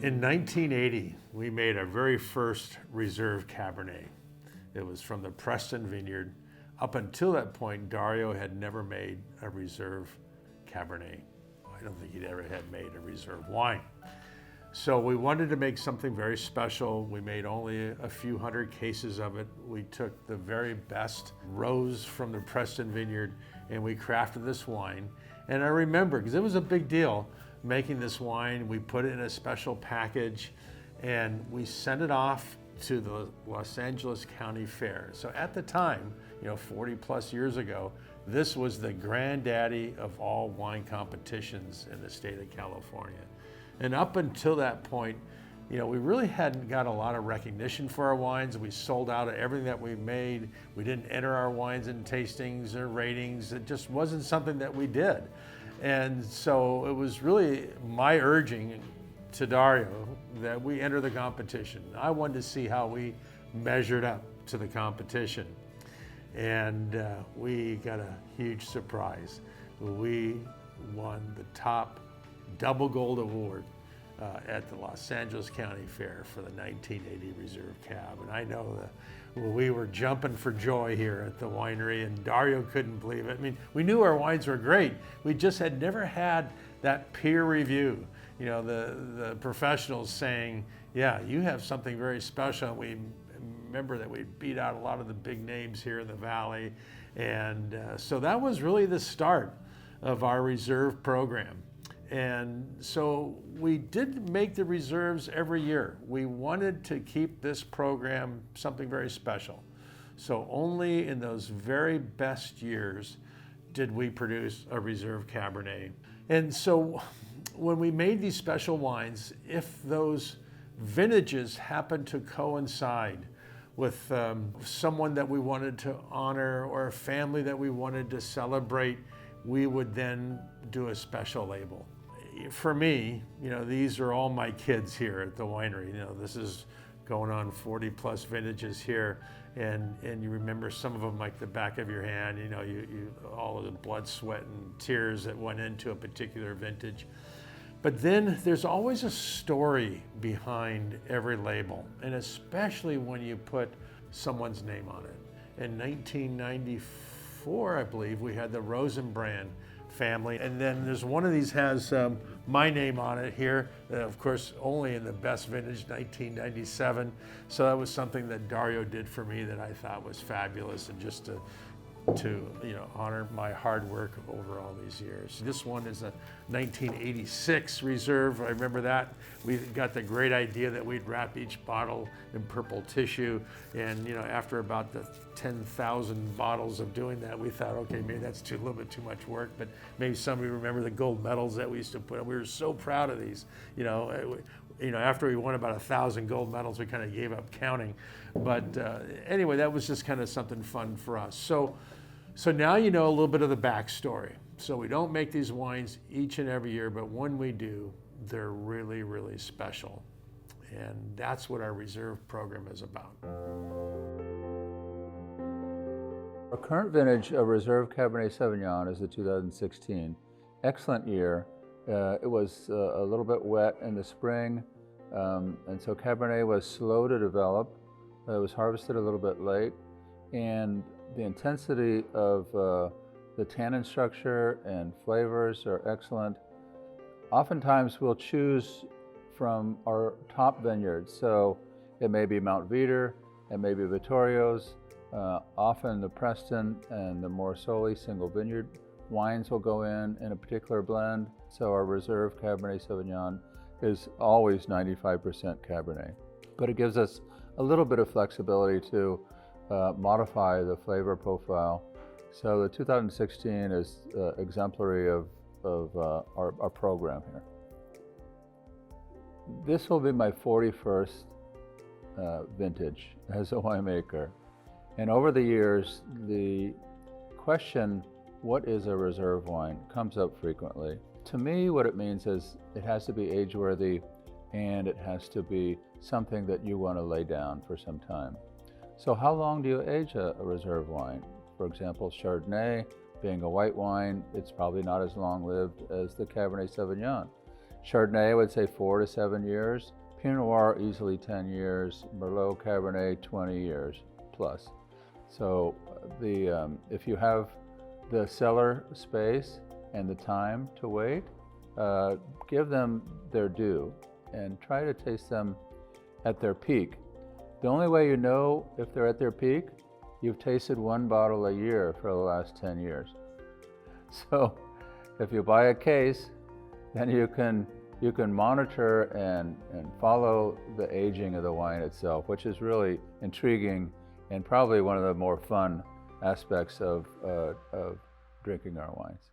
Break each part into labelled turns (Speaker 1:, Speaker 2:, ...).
Speaker 1: In 1980, we made our very first reserve Cabernet. It was from the Preston Vineyard. Up until that point, Dario had never made a reserve Cabernet. I don't think he'd ever had made a reserve wine. So we wanted to make something very special. We made only a few hundred cases of it. We took the very best rows from the Preston Vineyard and we crafted this wine. And I remember, because it was a big deal, making this wine. We put it in a special package and we sent it off to the Los Angeles County Fair. So at the time, 40 plus years ago, this was the granddaddy of all wine competitions in the state of California. And up until that point, we really hadn't got a lot of recognition for our wines. We sold out of everything that we made. We didn't enter our wines in tastings or ratings. It just wasn't something that we did. And so it was really my urging to Dario that we enter the competition. I wanted to see how we measured up to the competition. And we got a huge surprise. We won the top double gold award at the Los Angeles County Fair for the 1980 Reserve Cab. And I know that we were jumping for joy here at the winery, and Dario couldn't believe it. I mean, we knew our wines were great. We just had never had that peer review. The professionals saying, yeah, you have something very special. We remember that we beat out a lot of the big names here in the Valley. And so that was really the start of our reserve program. And so we did make the reserves every year. We wanted to keep this program something very special. So only in those very best years did we produce a reserve Cabernet. And so when we made these special wines, if those vintages happened to coincide with someone that we wanted to honor or a family that we wanted to celebrate, we would then do a special label. For me, these are all my kids here at the winery. This is going on 40 plus vintages here, and you remember some of them like the back of your hand. You all of the blood, sweat, and tears that went into a particular vintage. But then there's always a story behind every label, and especially when you put someone's name on it. In 1994, I believe, we had the Rosenbrand family, and then there's one of these has my name on it here, of course only in the best vintage, 1997. So that was something that Dario did for me that I thought was fabulous, and just to honor my hard work over all these years. This one is a 1986 reserve. I remember that. We got the great idea that we'd wrap each bottle in purple tissue, and after about the 10,000 bottles of doing that, we thought, okay, maybe that's a little bit too much work, but maybe somebody remember the gold medals that we used to put on. We were so proud of these. After we won about 1,000 gold medals, we kind of gave up counting. But anyway, that was just kind of something fun for us. So now you know a little bit of the backstory. So we don't make these wines each and every year, but when we do, they're really, really special. And that's what our reserve program is about.
Speaker 2: Our current vintage of Reserve Cabernet Sauvignon is the 2016. Excellent year. It was a little bit wet in the spring, and so Cabernet was slow to develop. It was harvested a little bit late, and the intensity of the tannin structure and flavors are excellent. Oftentimes we'll choose from our top vineyards, so it may be Mount Veeder, it may be Vittorio's, often the Preston and the more Soli single vineyard wines will go in a particular blend. So our reserve Cabernet Sauvignon is always 95% Cabernet. But it gives us a little bit of flexibility to modify the flavor profile. So the 2016 is exemplary of our program here. This will be my 41st vintage as a winemaker. And over the years, the question, what is a reserve wine, comes up frequently. To me, what it means is it has to be age-worthy, and it has to be something that you want to lay down for some time. So how long do you age a reserve wine? For example, Chardonnay, being a white wine, it's probably not as long-lived as the Cabernet Sauvignon. Chardonnay, I would say 4 to 7 years. Pinot Noir, easily 10 years. Merlot, Cabernet, 20 years plus. So if you have the cellar space and the time to wait, give them their due and try to taste them at their peak. The only way you know if they're at their peak, you've tasted one bottle a year for the last 10 years. So if you buy a case, then you can monitor and follow the aging of the wine itself, which is really intriguing and probably one of the more fun aspects of drinking our wines.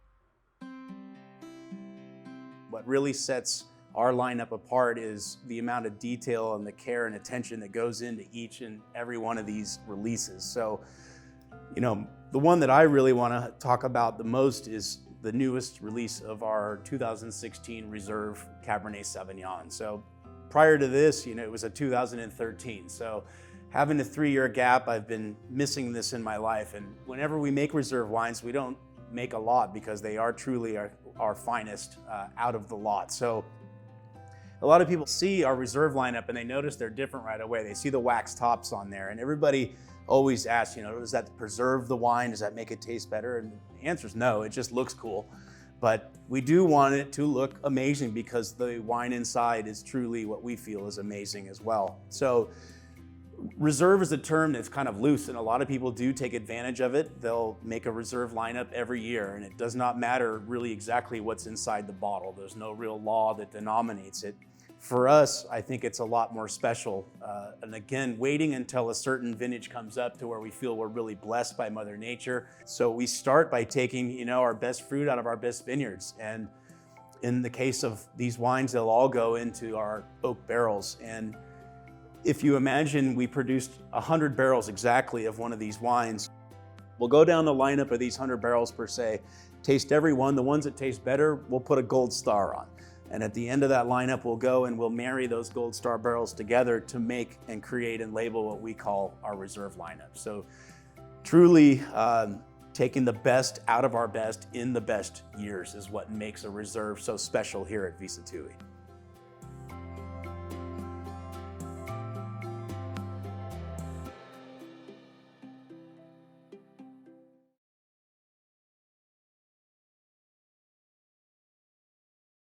Speaker 3: What really sets our lineup apart is the amount of detail and the care and attention that goes into each and every one of these releases. So, the one that I really want to talk about the most is the newest release of our 2016 Reserve Cabernet Sauvignon. So prior to this, it was a 2013. So having a 3-year gap, I've been missing this in my life. And whenever we make Reserve wines, we don't make a lot because they are truly our finest out of the lot. So a lot of people see our Reserve lineup and they notice they're different right away. They see the wax tops on there and everybody always asks, does that preserve the wine? Does that make it taste better? And the answer is no, it just looks cool. But we do want it to look amazing because the wine inside is truly what we feel is amazing as well. So Reserve is a term that's kind of loose and a lot of people do take advantage of it. They'll make a Reserve lineup every year and it does not matter really exactly what's inside the bottle. There's no real law that denominates it. For us, I think it's a lot more special. And again, waiting until a certain vintage comes up to where we feel we're really blessed by Mother Nature. So we start by taking, our best fruit out of our best vineyards. And in the case of these wines, they'll all go into our oak barrels. And if you imagine we produced 100 barrels exactly of one of these wines, we'll go down the lineup of these 100 barrels per se, taste every one. The ones that taste better, we'll put a gold star on. And at the end of that lineup, we'll go and we'll marry those gold star barrels together to make and create and label what we call our Reserve lineup. So truly taking the best out of our best in the best years is what makes a Reserve so special here at Sattui.